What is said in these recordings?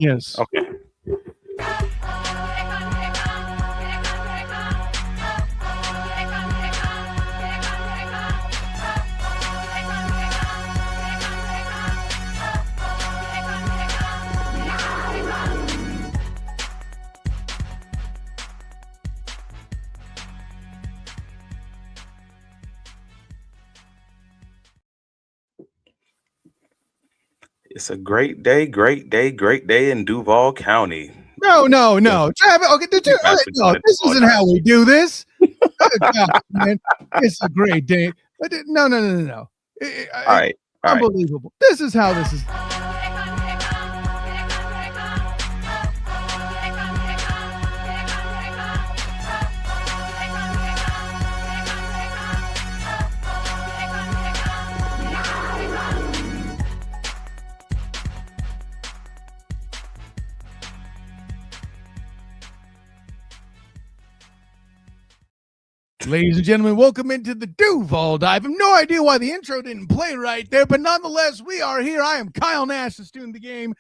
Yes. Okay. It's a great day in Duval County. No. Travis, okay, did you? Okay, no, this isn't how we do this. Good God, man. It's a great day. No. All right. Unbelievable. This is how this is. Ladies and gentlemen, welcome into the Duval Dive. I have no idea why the intro didn't play right there, but nonetheless, we are here. I am Kyle Nash, the student of the game.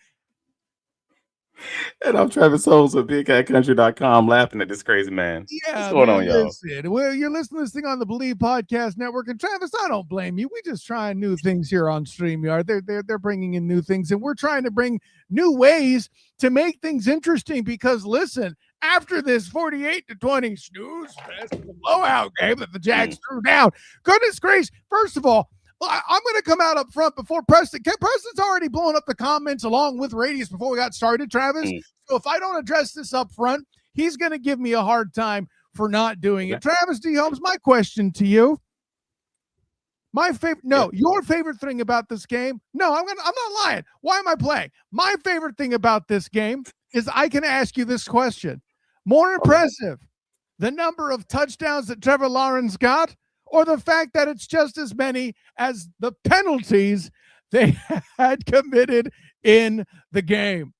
And I'm Travis Holmes of BigCatCountry.com laughing at this crazy man. Yeah, what's going on, y'all? Well, you're listening to this thing on the Believe Podcast Network, and Travis, I don't blame you. We just trying new things here on StreamYard. They're bringing in new things, and we're trying to bring new ways to make things interesting. Because listen, after this 48-20 snooze fest blowout game that the Jags threw down, goodness gracious! First of all, I'm going to come out up front before Preston. Preston's already blowing up the comments along with Radius before we got started, Travis. So if I don't address this up front, he's going to give me a hard time for not doing it. Travis D. Holmes, my question to you. Your favorite thing about this game? No, I'm not lying. Why am I playing? My favorite thing about this game is I can ask you this question. More impressive, the number of touchdowns that Trevor Lawrence got, or the fact that it's just as many as the penalties they had committed in the game?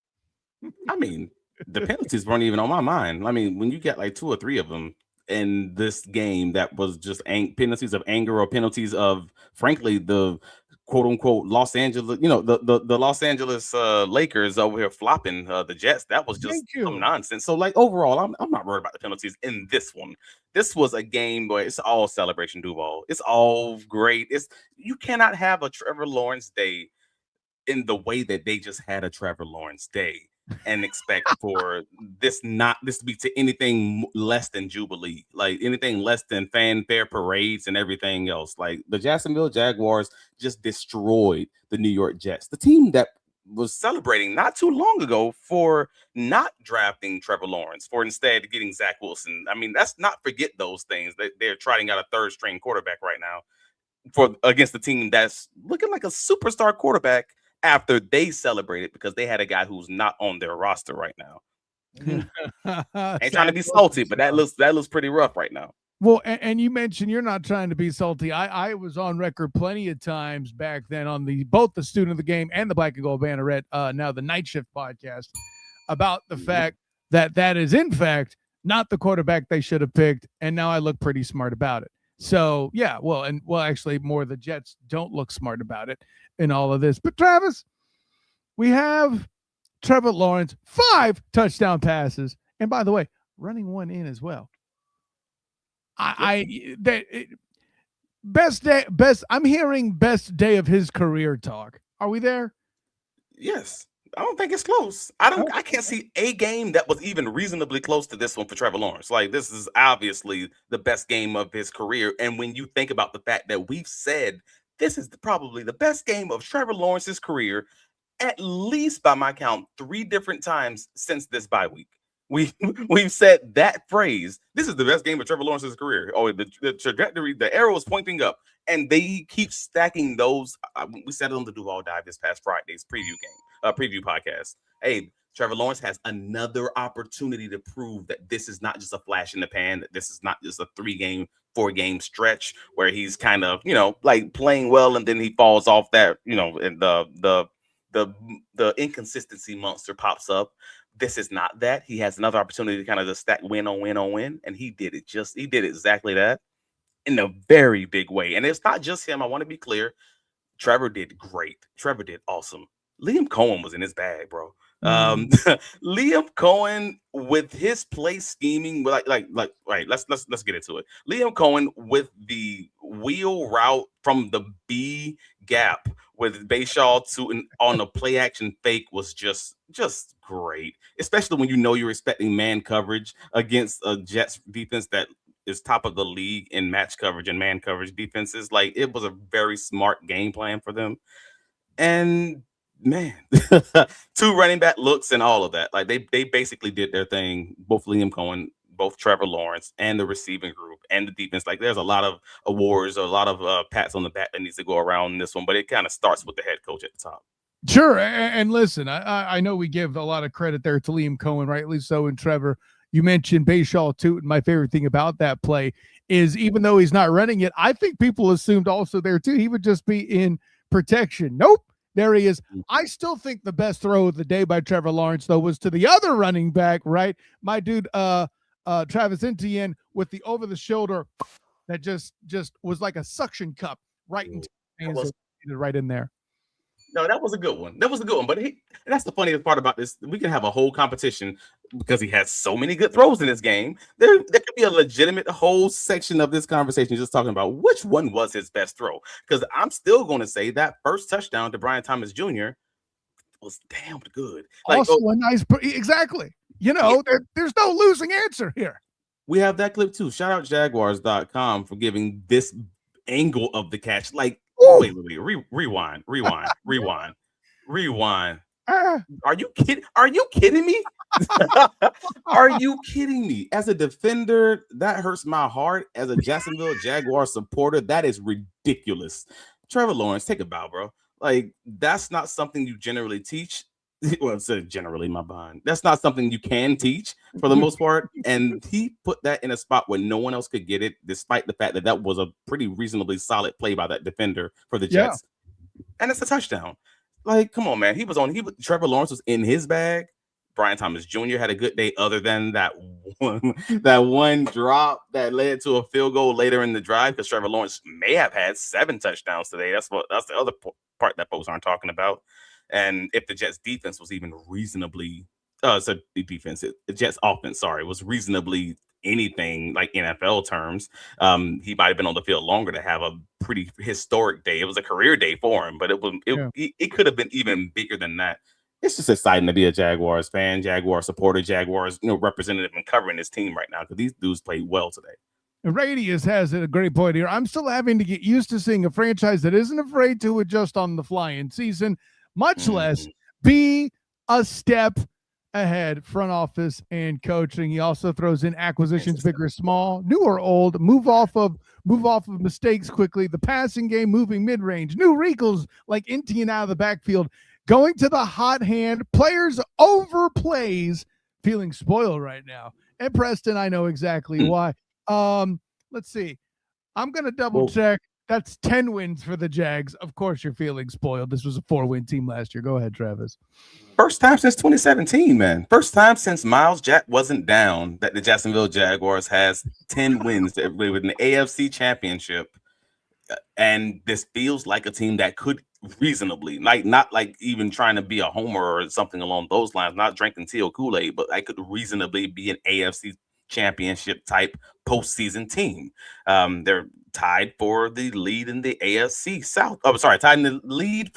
I mean, the penalties weren't even on my mind. I mean, when you get like 2 or 3 of them in this game, that was just penalties of anger or penalties of, frankly, the quote unquote Los Angeles, the Los Angeles Lakers over here flopping the Jets. That was just some nonsense. So like overall, I'm not worried about the penalties in this one. This was a game where it's all celebration, Duval. It's all great. You cannot have a Trevor Lawrence day in the way that they just had a Trevor Lawrence day and expect for this to be to anything less than Jubilee, like anything less than fanfare parades and everything else. Like the Jacksonville Jaguars just destroyed the New York Jets, the team that was celebrating not too long ago for not drafting Trevor Lawrence, for instead getting Zach Wilson. I mean, let's not forget those things. They're trotting out a third string quarterback right now against the team that's looking like a superstar quarterback after they celebrated because they had a guy who's not on their roster right now. Ain't trying to be salty, but that looks pretty rough right now. Well, and you mentioned you're not trying to be salty. I was on record plenty of times back then on both the Student of the Game and the Black and Gold Banneret, now the Night Shift podcast, about the fact that is in fact not the quarterback they should have picked, and now I look pretty smart about it. So yeah, actually more the Jets don't look smart about it in all of this. But Travis, we have Trevor Lawrence, 5 touchdown passes, and by the way, running one in as well. Best day. I'm hearing best day of his career talk. Are we there? Yes. I don't think it's close. I can't see a game that was even reasonably close to this one for Trevor Lawrence. Like, this is obviously the best game of his career. And when you think about the fact that we've said this is probably the best game of Trevor Lawrence's career, at least by my count, 3 different times since this bye week. We've said that phrase. This is the best game of Trevor Lawrence's career. Oh, the trajectory, the arrow is pointing up, and they keep stacking those. We said it on the Duval Dive this past Friday's preview podcast. Hey, Trevor Lawrence has another opportunity to prove that this is not just a flash in the pan, that this is not just a 4-game stretch where he's kind of, like playing well and then he falls off that, and the inconsistency monster pops up. This is not that. He has another opportunity to kind of just stack win on win on win, and he did exactly that in a very big way. And it's not just him. I want to be clear. Trevor did great. Trevor did awesome. Liam Cohen was in his bag, bro. Liam Cohen with his play scheming, right. Let's get into it. Liam Cohen with the wheel route from the B gap with Bayshaw to on the play action fake was just great, especially when you know you're expecting man coverage against a Jets defense that is top of the league in match coverage and man coverage defenses. Like, it was a very smart game plan for them. And man, 2 running back looks and all of that. Like, they basically did their thing. Both Liam Cohen, both Trevor Lawrence, and the receiving group and the defense. Like, there's a lot of awards, a lot of pats on the back that needs to go around in this one. But it kind of starts with the head coach at the top. Sure. And listen, I know we give a lot of credit there to Liam Cohen, rightly so, and Trevor. You mentioned Bayshaw too, and my favorite thing about that play is, even though he's not running it, I think people assumed also there too he would just be in protection. Nope, there he is. I still think the best throw of the day by Trevor Lawrence, though, was to the other running back, right? My dude, Travis Etienne, with the over the shoulder that just was like a suction cup right into hands, right in there. No, that was a good one. But that's the funniest part about this. We can have a whole competition because he has so many good throws in this game. There could be a legitimate whole section of this conversation just talking about which one was his best throw. Because I'm still going to say that first touchdown to Brian Thomas Jr. was damn good. Like, also a nice, exactly. You know, there's no losing answer here. We have that clip too. Shout out Jaguars.com for giving this angle of the catch. Like, wait. Rewind. Are you kidding? Are you kidding me? Are you kidding me? As a defender, that hurts my heart. As a Jacksonville Jaguars supporter, that is ridiculous. Trevor Lawrence, take a bow, bro. Like, that's not something you generally teach. Well, it's generally my bond. That's not something you can teach for the most part. And he put that in a spot where no one else could get it, despite the fact that that was a pretty reasonably solid play by that defender for the Jets. Yeah. And it's a touchdown. Like, come on, man. Trevor Lawrence was in his bag. Brian Thomas Jr. had a good day, other than that one drop that led to a field goal later in the drive, because Trevor Lawrence may have had 7 touchdowns today. That's the other part that folks aren't talking about. And if the Jets defense was even reasonably, the Jets offense, was reasonably anything like NFL terms, he might have been on the field longer to have a pretty historic day. It was a career day for him, but it could have been even bigger than that. It's just exciting to be a Jaguars fan, Jaguar supporter, Jaguars, representative and covering this team right now, because these dudes played well today. Radius has a great point here. I'm still having to get used to seeing a franchise that isn't afraid to adjust on the fly in season, much less be a step ahead, front office and coaching. He also throws in acquisitions, big or small, new or old, move off of mistakes quickly, the passing game, moving mid-range, new wrinkles like Etienne out of the backfield, going to the hot hand, players overplays, feeling spoiled right now. And Preston, I know exactly why. Let's see. I'm going to double check. That's 10 wins for the Jags. Of course, you're feeling spoiled. This was a 4-win team last year. Go ahead, Travis. First time since 2017, man. First time since Miles Jack wasn't down that the Jacksonville Jaguars has 10 wins with an AFC championship. And this feels like a team that could reasonably, not like even trying to be a homer or something along those lines, not drinking teal Kool-Aid, but I could reasonably be an AFC championship type postseason team. They're tied for the lead in the AFC South. Tied in the lead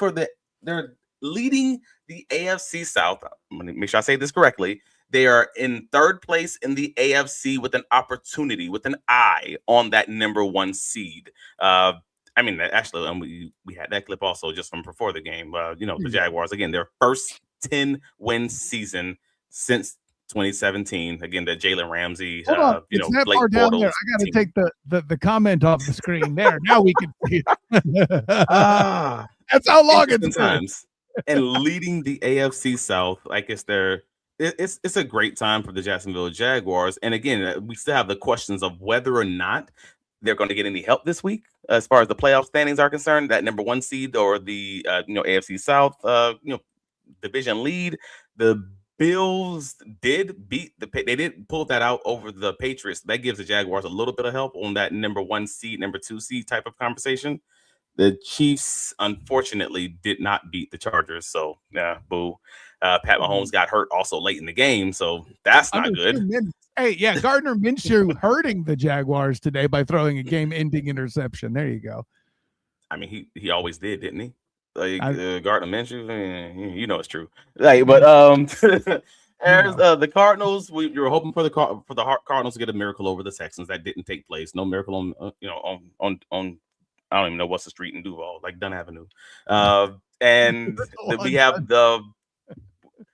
they're leading the AFC South. I'm going to make sure I say this correctly. They are in 3rd place in the AFC with an opportunity, with an eye on that number 1 seed. Actually, we had that clip also just from before the game. The Jaguars, again, their first 10-win season since 2017. Again, the Jalen Ramsey, that Blake far down Bortles there. I got to take the comment off the screen there. Now we can see it. That's how long it's been. Times. And leading the AFC South, it's a great time for the Jacksonville Jaguars. And again, we still have the questions of whether or not they're going to get any help this week as far as the playoff standings are concerned. That number 1 seed or the AFC South division lead. The Bills did they did pull that out over the Patriots. That gives the Jaguars a little bit of help on that number 1 seed, number 2 seed type of conversation. The Chiefs, unfortunately, did not beat the Chargers. So, yeah, boo. Pat Mahomes got hurt also late in the game, so that's not Under 2 good. minutes. Hey, yeah, Gardner Minshew hurting the Jaguars today by throwing a game-ending interception. There you go. I mean, he always did, didn't he? Like Gardner Minshew, you know it's true. Like, but there's the Cardinals. You were hoping for the Cardinals to get a miracle over the Texans. That didn't take place. No miracle on on I don't even know what's the street in Duval, like Dunn Avenue. And we have the.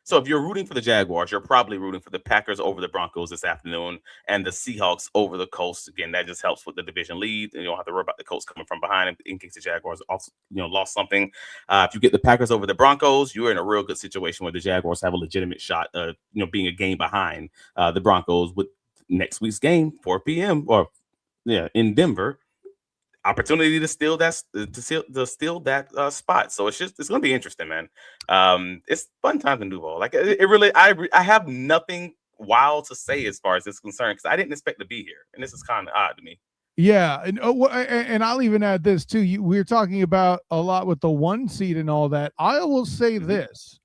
So if you're rooting for the Jaguars, you're probably rooting for the Packers over the Broncos this afternoon and the Seahawks over the Coast. Again, that just helps with the division lead. And you don't have to worry about the Coast coming from behind in case the Jaguars also, lost something. If you get the Packers over the Broncos, you're in a real good situation where the Jaguars have a legitimate shot of, being a game behind the Broncos with next week's game, 4 p.m. in Denver. Opportunity to steal that spot. So it's going to be interesting, man. It's fun times in Duval. Like it really, I have nothing wild to say as far as this is concerned because I didn't expect to be here, and this is kind of odd to me. Yeah, and I'll even add this too. We're talking about a lot with the 1 seed and all that. I will say this: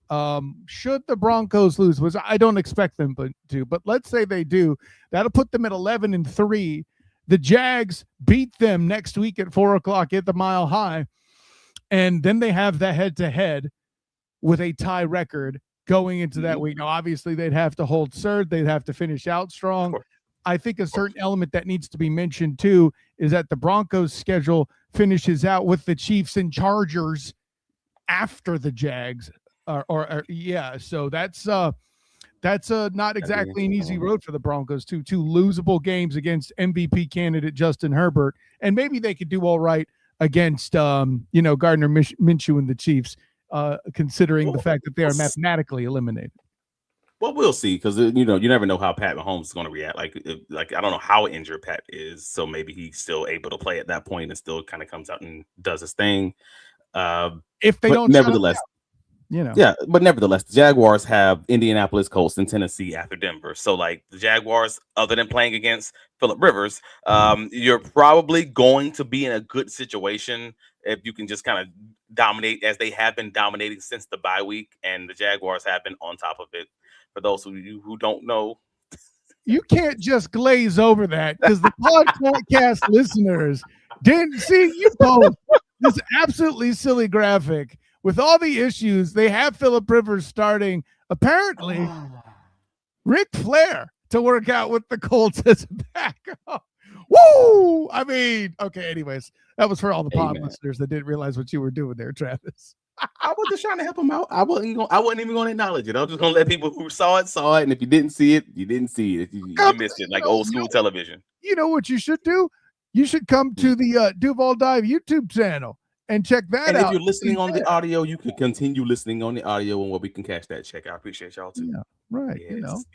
should the Broncos lose, which I don't expect them to, but let's say they do, that'll put them at 11-3. The Jags beat them next week at 4:00 at the Mile High, and then they have that head-to-head with a tie record going into that week. Now, obviously, they'd have to hold third. They'd have to finish out strong. I think a certain element that needs to be mentioned, too, is that the Broncos' schedule finishes out with the Chiefs and Chargers after the Jags. So that's not exactly an easy road for the Broncos. Two losable games against MVP candidate Justin Herbert, and maybe they could do all right against Gardner Minshew and the Chiefs, considering the fact that they are mathematically eliminated. Well, we'll see because you never know how Pat Mahomes is going to react. Like I don't know how injured Pat is, so maybe he's still able to play at that point and still kind of comes out and does his thing. If they don't, nevertheless. But nevertheless, the Jaguars have Indianapolis Colts and Tennessee after Denver. So, like the Jaguars, other than playing against Phillip Rivers, you're probably going to be in a good situation if you can just kind of dominate as they have been dominating since the bye week, and the Jaguars have been on top of it. For those of you who don't know, you can't just glaze over that because the podcast listeners didn't see you post this absolutely silly graphic. With all the issues, they have Phillip Rivers starting, apparently, Ric Flair to work out with the Colts as a backup. Woo! I mean, okay, anyways, that was for all the pod listeners that didn't realize what you were doing there, Travis. I was just trying to help him out. I wasn't even going to acknowledge it. I was just going to let people who saw it, and if you didn't see it, you didn't see it. You missed it, like old school television. You know what you should do? You should come to the Duval Dive YouTube channel and check that out. And if you're listening on the audio, you can continue listening on the audio and where we can cash that check. I appreciate y'all too. Yeah, right.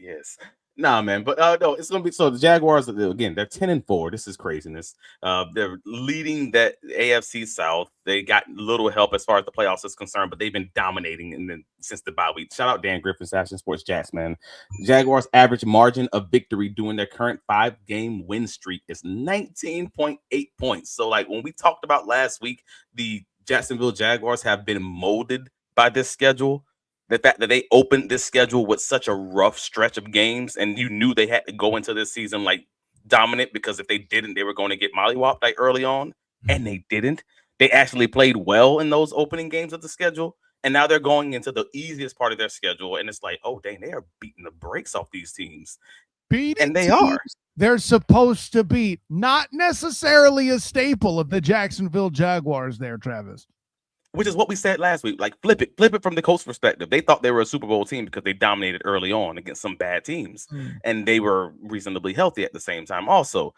Yes. Nah, man, but no, it's gonna be so. The Jaguars again, they're 10-4. This is craziness. They're leading that AFC South. They got little help as far as the playoffs is concerned, but they've been dominating since the bye week. Shout out Dan Griffin, Sasha Sports Jacks, man. Jaguars' average margin of victory during their current 5-game win streak is 19.8 points. So, like when we talked about last week, the Jacksonville Jaguars have been molded by this schedule. The fact that they opened this schedule with such a rough stretch of games, and you knew they had to go into this season like dominant, because if they didn't, they were going to get mollywopped like early on, and they didn't. They actually played well in those opening games of the schedule, and now they're going into the easiest part of their schedule, and it's like, oh dang, they are beating the brakes off these teams. And they are. They're supposed to beat, not necessarily a staple of the Jacksonville Jaguars there, Travis. Which is what we said last week. Like, flip it from the Colts perspective. They thought they were a Super Bowl team because they dominated early on against some bad teams, and they were reasonably healthy at the same time also.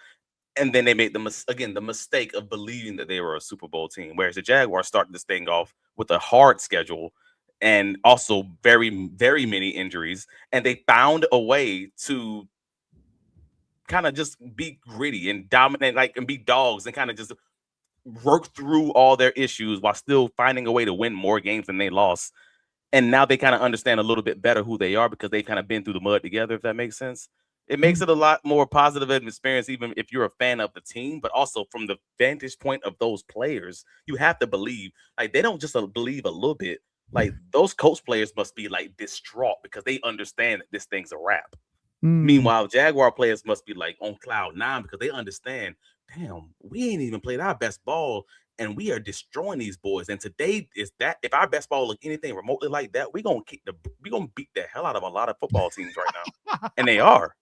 And then they made the mistake of believing that they were a Super Bowl team, whereas the Jaguars started this thing off with a hard schedule and also very, very many injuries, and they found a way to kind of just be gritty and dominate, and be dogs, and kind of just work through all their issues while still finding a way to win more games than they lost. And now they kind of understand a little bit better who they are because they've kind of been through the mud together, if that makes sense. It makes it a lot more positive of an experience, even if you're a fan of the team, but also from the vantage point of those players, you have to believe, like, they don't just believe a little bit. Like those Colts players must be like distraught because they understand that this thing's a wrap. Mm. Meanwhile, Jaguar players must be like on cloud nine because they understand, damn, we ain't even played our best ball and we are destroying these boys. And today is that if our best ball look anything remotely like that, we're gonna beat the hell out of a lot of football teams right now. And they are.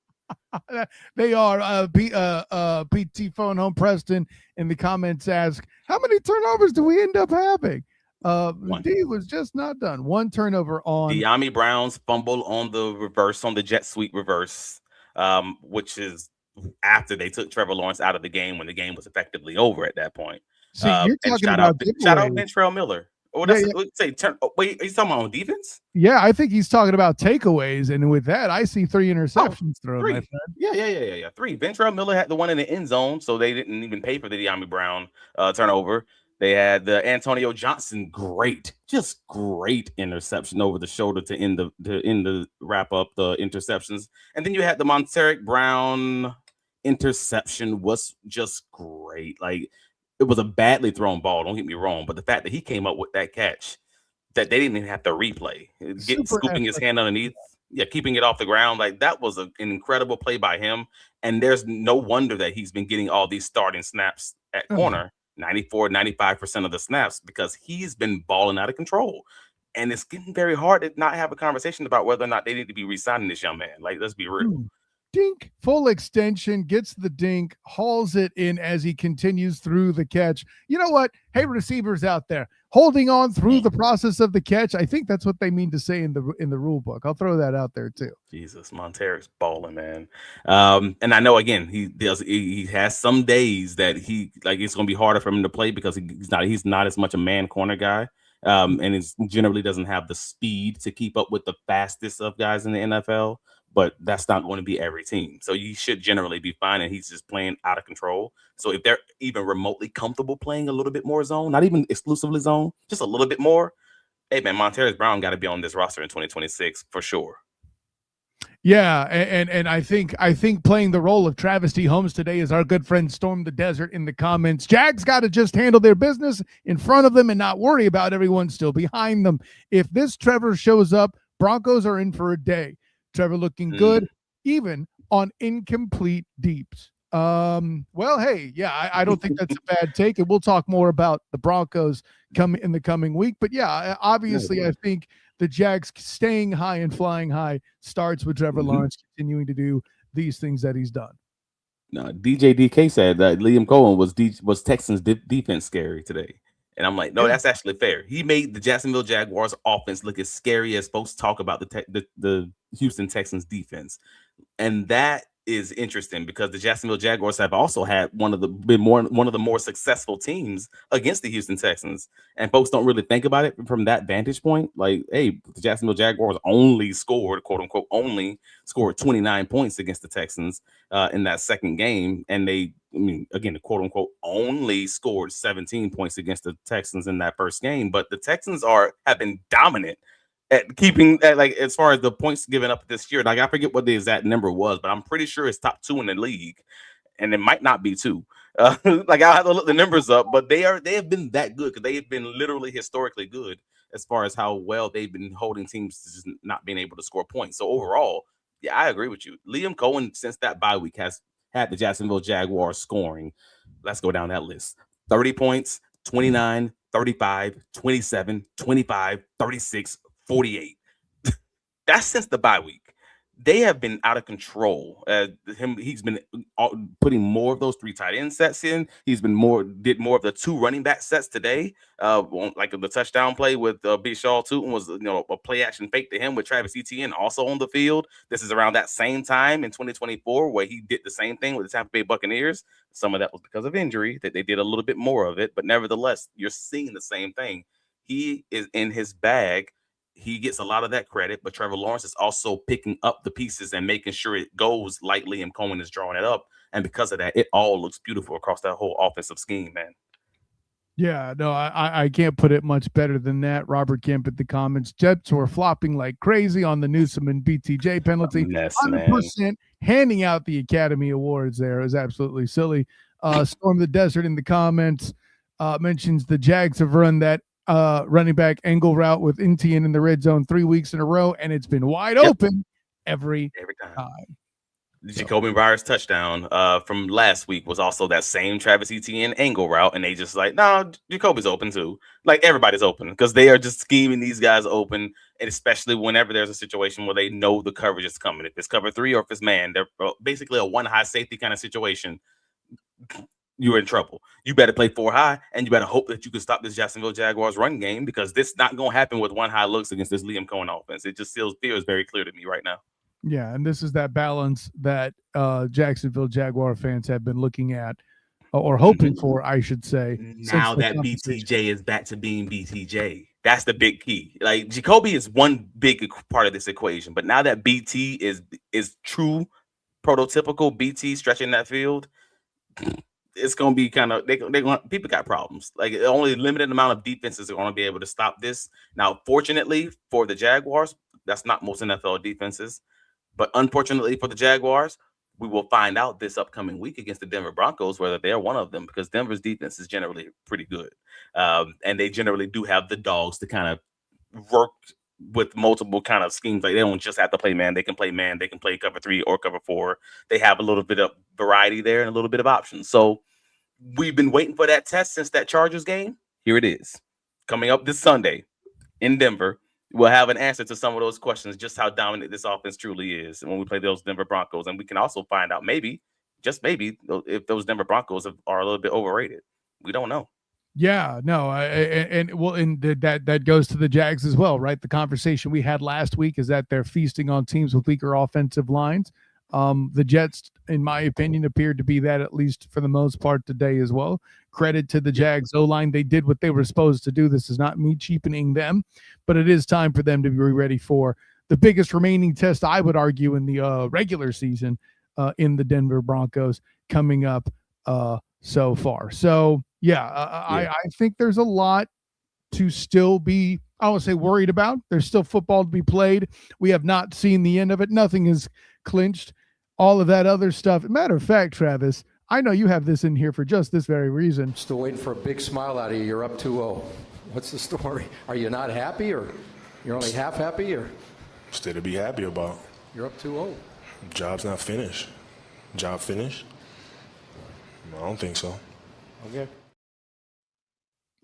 They are. PT Phone Home Preston in the comments ask, how many turnovers do we end up having? D was just not done. One turnover on De'Ami Brown's fumble on the jet sweep reverse, which is after they took Trevor Lawrence out of the game when the game was effectively over at that point. See, you're talking shout about Ventrell Miller. Oh, that's wait, he's talking about on defense? Yeah, I think he's talking about takeaways, and with that, I see 3 interceptions thrown. My friend. Yeah. 3. Ventrell Miller had the one in the end zone, so they didn't even pay for the De'Ami Brown turnover. They had the Antonio Johnson just great interception over the shoulder to end the wrap up the interceptions, and then you had the Monteric Brown interception was just great. Like it was a badly thrown ball. Don't get me wrong, but the fact that he came up with that catch, that they didn't even have to replay, scooping his hand underneath, keeping it off the ground, like that was an incredible play by him. And there's no wonder that he's been getting all these starting snaps at corner. 94-95% of the snaps because he's been balling out of control. And it's getting very hard to not have a conversation about whether or not they need to be re-signing this young man. Like, let's be real. Dink, full extension, gets the dink, hauls it in as he continues through the catch. You know what? Hey, receivers out there, holding on through the process of the catch. I think that's what they mean to say in the rule book. I'll throw that out there too. Jesus, Monteric's balling, man. And I know again he has some days that it's going to be harder for him to play because he's not as much a man corner guy. And he generally doesn't have the speed to keep up with the fastest of guys in the NFL. But that's not going to be every team. So you should generally be fine. And he's just playing out of control. So if they're even remotely comfortable playing a little bit more zone, not even exclusively zone, just a little bit more, hey, man, Monteric Brown got to be on this roster in 2026 for sure. Yeah, and I think playing the role of Travis T. Holmes today is our good friend Storm the Desert in the comments. Jags got to just handle their business in front of them and not worry about everyone still behind them. If this Trevor shows up, Broncos are in for a day. Trevor looking good, even on incomplete deeps. Well, hey, yeah, I don't think that's a bad take, and we'll talk more about the Broncos in the coming week. But yeah, obviously, I think the Jags staying high and flying high starts with Trevor Lawrence continuing to do these things that he's done. No, DJ DK said that Liam Cohen was Texans defense scary today. And I'm like, no, that's actually fair. He made the Jacksonville Jaguars offense look as scary as folks talk about the Houston Texans defense. And that is interesting because the Jacksonville Jaguars have also had one of the more successful teams against the Houston Texans, and folks don't really think about it from that vantage point. Like, hey, the Jacksonville Jaguars only scored, quote unquote, 29 points against the Texans in that second game, and again, the quote unquote only scored 17 points against the Texans in that first game. But the Texans have been dominant at keeping that, like, as far as the points given up this year. Like, I forget what the exact number was, but I'm pretty sure it's top 2 in the league, and it might not be 2. Like, I'll have to look the numbers up, but they have been that good because they have been literally historically good as far as how well they've been holding teams to just not being able to score points. So overall, yeah, I agree with you. Liam Cohen, since that bye week, has had the Jacksonville Jaguars scoring. Let's go down that list. 30 points, 29, 35, 27, 25, 36, 48. That's since the bye week. They have been out of control. He's been putting more of those 3 tight end sets in. He's been did more of the 2 running back sets today. Like the touchdown play with Bishaw Tootin was a play action fake to him with Travis Etienne also on the field. This is around that same time in 2024 where he did the same thing with the Tampa Bay Buccaneers. Some of that was because of injury that they did a little bit more of it, but nevertheless, you're seeing the same thing. He is in his bag. He gets a lot of that credit, but Trevor Lawrence is also picking up the pieces and making sure it goes like Liam Cohen is drawing it up. And because of that, it all looks beautiful across that whole offensive scheme, man. Yeah, no, I can't put it much better than that. Robert Kemp at the comments. Jets were flopping like crazy on the Newsome and BTJ penalty. 100% handing out the Academy Awards there. It was absolutely silly. Storm the Desert in the comments mentions the Jags have run that running back angle route with Etienne in the red zone 3 weeks in a row, and it's been wide open every time. Jacoby Breyer's touchdown from last week was also that same Travis Etienne angle route, and they just like, no, Jacoby's open too. Like everybody's open because they are just scheming these guys open, and especially whenever there's a situation where they know the coverage is coming. If it's cover 3 or if it's man, they're basically a 1 high safety kind of situation. You're in trouble. You better play 4 high, and you better hope that you can stop this Jacksonville Jaguars run game because this is not going to happen with 1 high looks against this Liam Cohen offense. It just feels very clear to me right now. Yeah, and this is that balance that Jacksonville Jaguar fans have been looking at or hoping for, I should say. Now that BTJ is back to being BTJ. That's the big key. Like Jacoby is one big part of this equation, but now that BT is true prototypical BT stretching that field, it's going to be kind of people got problems. Like only limited amount of defenses are going to be able to stop this. Now, fortunately for the Jaguars, that's not most NFL defenses. But unfortunately for the Jaguars, we will find out this upcoming week against the Denver Broncos whether they're one of them because Denver's defense is generally pretty good. And they generally do have the dogs to kind of work with multiple kind of schemes. Like they don't just have to play man. They can play man. They can play cover 3 or cover 4. They have a little bit of variety there and a little bit of options. So we've been waiting for that test since that Chargers game. Here it is. Coming up this Sunday in Denver. We'll have an answer to some of those questions, just how dominant this offense truly is when we play those Denver Broncos. And we can also find out maybe, just maybe, if those Denver Broncos are a little bit overrated. We don't know. Yeah, no, and that goes to the Jags as well, right? The conversation we had last week is that they're feasting on teams with weaker offensive lines. The Jets, in my opinion, appeared to be that at least for the most part today as well. Credit to the Jags O-line. They did what they were supposed to do. This is not me cheapening them, but it is time for them to be ready for the biggest remaining test, I would argue, in the regular season in the Denver Broncos coming up so far. So, yeah. I think there's a lot to still be, I won't say worried about. There's still football to be played. We have not seen the end of it. Nothing is clinched. All of that other stuff. Matter of fact, Travis, I know you have this in here for just this very reason. Still waiting for a big smile out of you. You're up 2-0. What's the story? Are you not happy, or you're only half happy, or? Still to be happy about. You're up 2-0. Job's not finished. Job finished? I don't think so. Okay.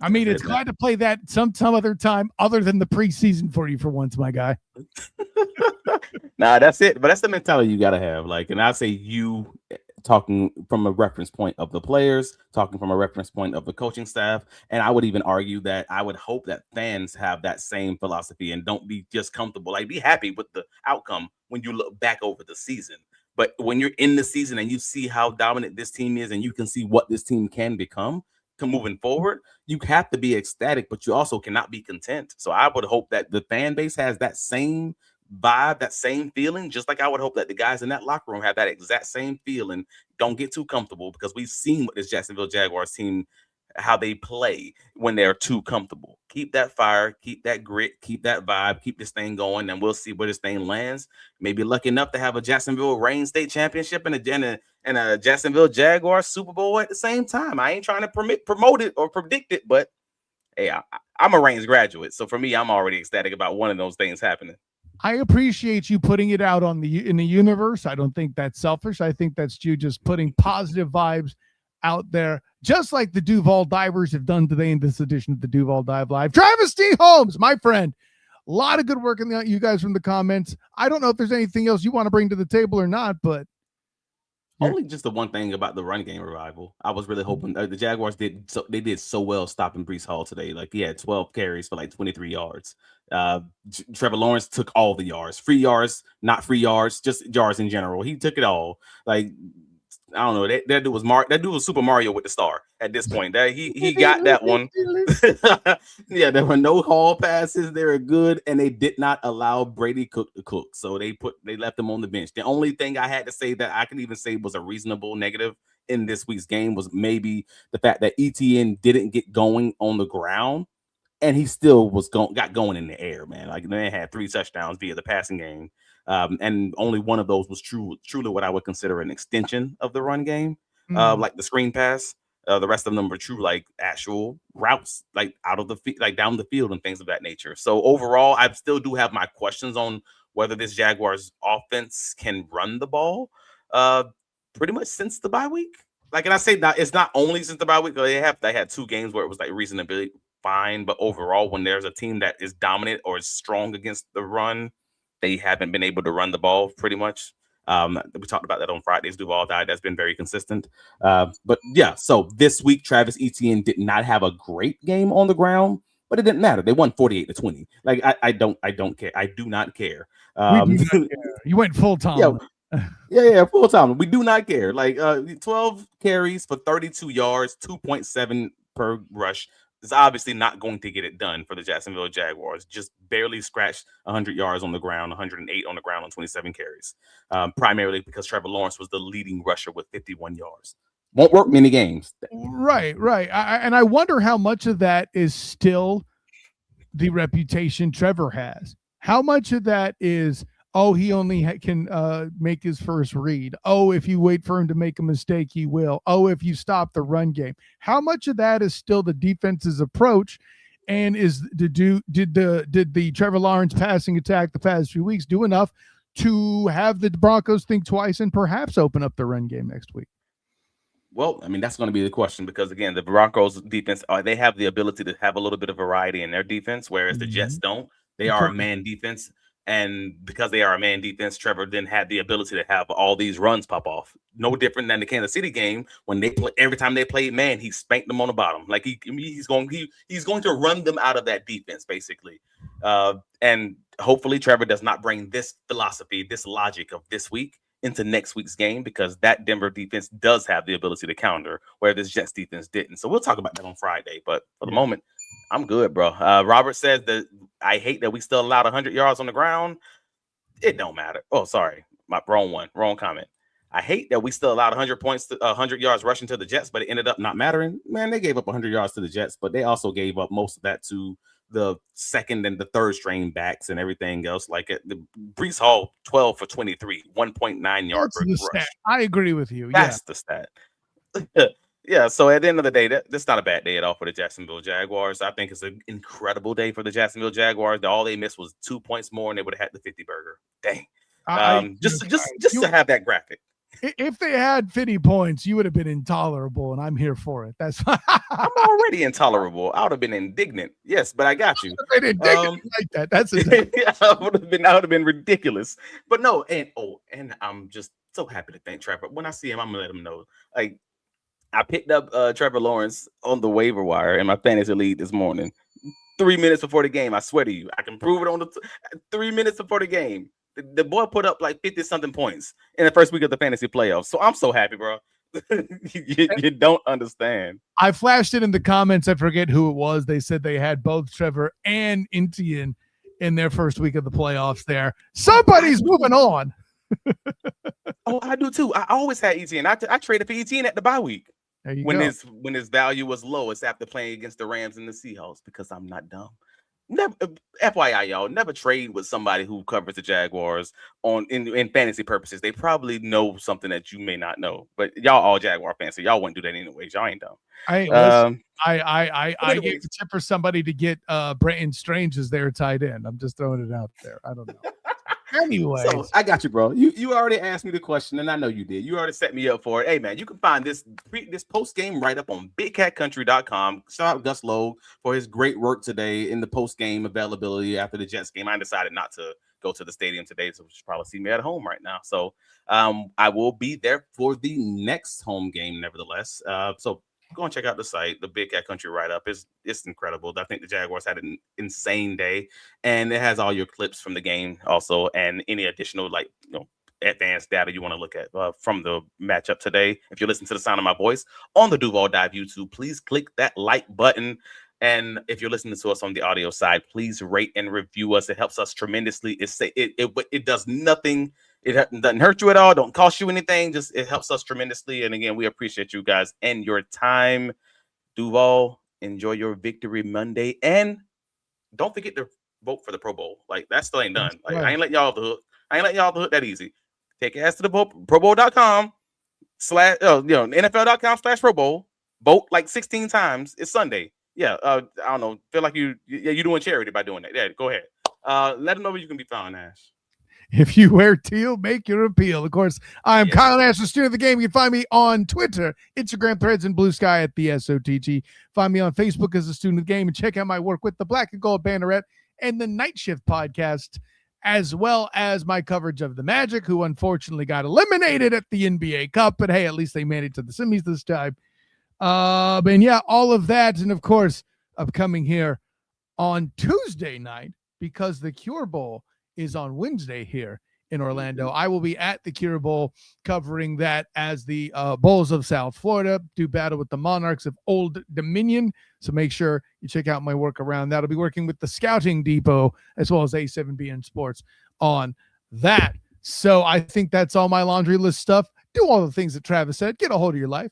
I mean, it's glad to play that some other time other than the preseason for you for once, my guy. Nah, that's it. But that's the mentality you got to have. Like, and I say you talking from a reference point of the players, talking from a reference point of the coaching staff. And I would even argue that I would hope that fans have that same philosophy and don't be just comfortable. Like, be happy with the outcome when you look back over the season. But when you're in the season and you see how dominant this team is and you can see what this team can become moving forward, you have to be ecstatic, but you also cannot be content. So I would hope that the fan base has that same vibe, that same feeling, just like I would hope that the guys in that locker room have that exact same feeling. Don't get too comfortable because we've seen what this Jacksonville Jaguars team, how they play when they're too comfortable. Keep that fire, keep that grit, keep that vibe, keep this thing going, and we'll see where this thing lands. Maybe lucky enough to have a Jacksonville Reign State Championship and a Jacksonville Jaguars Super Bowl at the same time. I ain't trying to promote it or predict it, but hey, I'm a Reigns graduate, so for me, I'm already ecstatic about one of those things happening. I appreciate you putting it out in the universe. I don't think that's selfish. I think that's you just putting positive vibes out there, just like the Duval divers have done today in this edition of the Duval Dive Live. Travis D. Holmes, my friend, a lot of good work in you guys from the comments. I don't know if there's anything else you want to bring to the table or not, but only just the one thing about the run game revival. I was really hoping the Jaguars did so well stopping Breece Hall today. Like he had 12 carries for like 23 yards. Trevor Lawrence took all the yards, free yards, not free yards, just yards in general. He took it all. Like I don't know. That dude was Super Mario with the star at this point. That he got that one. Yeah, there were no Hall passes. They were good, and they did not allow Brady to cook. So they left him on the bench. The only thing I had to say that I can even say was a reasonable negative in this week's game was maybe the fact that ETN didn't get going on the ground, and he still got going in the air, man. Like they had 3 touchdowns via the passing game. And only one of those was truly what I would consider an extension of the run game, like the screen pass. The rest of them were true, like actual routes, like out of the like down the field and things of that nature. So overall, I still do have my questions on whether this Jaguars offense can run the ball. Pretty much since the bye week. Like, and I say that it's not only since the bye week. They had 2 games where it was like reasonably fine, but overall, when there's a team that is dominant or is strong against the run, they haven't been able to run the ball pretty much. We talked about that on Friday's Duval died. That's been very consistent. But yeah, so this week, Travis Etienne did not have a great game on the ground, but it didn't matter. They won 48-20. Like, I don't care. I do not care. We do not care. You went full time. Yeah, full time. We do not care. Like 12 carries for 32 yards, 2.7 per rush. Is obviously not going to get it done for the Jacksonville Jaguars. Just barely scratched 100 yards on the ground, 108 on the ground on 27 carries. Primarily because Trevor Lawrence was the leading rusher with 51 yards. Won't work many games. Right. And I wonder how much of that is still the reputation Trevor has. How much of that is, oh, he only can make his first read. Oh, if you wait for him to make a mistake, he will. Oh, if you stop the run game. How much of that is still the defense's approach? And did the Trevor Lawrence passing attack the past few weeks do enough to have the Broncos think twice and perhaps open up the run game next week? Well, I mean, that's going to be the question because, again, the Broncos defense, they have the ability to have a little bit of variety in their defense, whereas the Jets don't. They are a man defense. And because they are a man defense, Trevor then had the ability to have all these runs pop off. No different than the Kansas City game when every time they played man, he spanked them on the bottom. Like he's going to run them out of that defense basically. And hopefully Trevor does not bring this philosophy, this logic of this week into next week's game because that Denver defense does have the ability to counter where this Jets defense didn't. So we'll talk about that on Friday. But for the moment, I'm good, bro. Robert says that I hate that we still allowed 100 yards on the ground. It don't matter. Oh, sorry. Wrong comment. I hate that we still allowed 100 yards rushing to the Jets, but it ended up not mattering. Man, they gave up 100 yards to the Jets, but they also gave up most of that to the second and the third string backs and everything else. Like the Breece Hall, 12 for 23, 1.9 yard per rush. Stat. I agree with you. That's the stat. Yeah, so at the end of the day, that's not a bad day at all for the Jacksonville Jaguars. I think it's an incredible day for the Jacksonville Jaguars. All they missed was 2 points more, and they would have had the 50 burger. Dang. Just to have that graphic. If they had 50 points, you would have been intolerable, and I'm here for it. That's fine. I'm already intolerable. I would have been indignant. Yes, but I got you. Like that. That's a I would have been ridiculous. But no, and I'm just so happy to thank Trevor. When I see him, I'm gonna let him know. Like, I picked up Trevor Lawrence on the waiver wire in my fantasy league this morning. 3 minutes before the game, I swear to you, I can prove it on the 3 minutes before the game. The boy put up like 50-something points in the first week of the fantasy playoffs. So I'm so happy, bro. you don't understand. I flashed it in the comments. I forget who it was. They said they had both Trevor and Etienne in their first week of the playoffs there. Somebody's moving on. Oh, I do too. I always had Etienne. I traded for Etienne at the bye week. When his value was lowest after playing against the Rams and the Seahawks because I'm not dumb. Never, FYI, y'all, never trade with somebody who covers the Jaguars in fantasy purposes. They probably know something that you may not know, but y'all all Jaguar fans, so y'all wouldn't do that anyways. Y'all ain't dumb. I gave a tip for somebody to get Brenton Strange as their tight end. I'm just throwing it out there. I don't know. Anyway, so I got you, bro. You already asked me the question, and I know you did. You already set me up for it. Hey, man, you can find this post-game write-up on BigCatCountry.com. Shout out Gus Logue for his great work today in the post-game availability after the Jets game. I decided not to go to the stadium today, so you should probably see me at home right now. So I will be there for the next home game, nevertheless. So go and check out the site. The Big Cat Country write-up it's incredible. I think the Jaguars had an insane day, and it has all your clips from the game also, and any additional advanced data you want to look at from the matchup today. If you listen to the sound of my voice on the Duval Dive YouTube, please click that like button. And if you're listening to us on the audio side, please rate and review us. It helps us tremendously. It does nothing. It doesn't hurt you at all. Don't cost you anything. Just it helps us tremendously. And again, we appreciate you guys and your time. Duval, enjoy your victory Monday. And don't forget to vote for the Pro Bowl. Like, that still ain't done. Like, I ain't letting y'all off the hook. I ain't letting y'all off the hook that easy. Take your ass to the ProBowl.com / NFL.com /Pro Bowl. Vote like 16 times. It's Sunday. Yeah. I don't know. Feel like you're doing charity by doing that. Yeah. Go ahead. Let them know where you can be found, Nash. If you wear teal, make your appeal. Of course, I'm Kyle Nash, the student of the game. You can find me on Twitter, Instagram, Threads, and Blue Sky at the SOTG. Find me on Facebook as a student of the game and check out my work with the Black and Gold Banneret and the Night Shift podcast, as well as my coverage of the Magic, who unfortunately got eliminated at the NBA Cup. But hey, at least they made it to the semis this time. And yeah, all of that. And of course, upcoming here on Tuesday night, because the Cure Bowl is on Wednesday here in Orlando. I will be at the Cure Bowl covering that as the Bulls of South Florida do battle with the Monarchs of Old Dominion. So make sure you check out my work around that. I'll be working with the Scouting Depot as well as A7BN Sports on that. So I think that's all my laundry list stuff. Do all the things that Travis said. Get a hold of your life.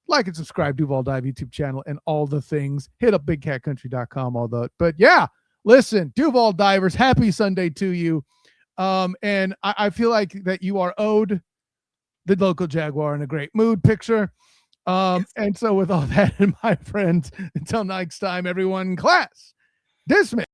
Like and subscribe, Duval Dive YouTube channel, and all the things. Hit up bigcatcountry.com, all that. But yeah, listen, Duval Divers, happy Sunday to you. And I feel like that you are owed the local Jaguar in a great mood picture. And so with all that, my friends, until next time, everyone, class dismissed.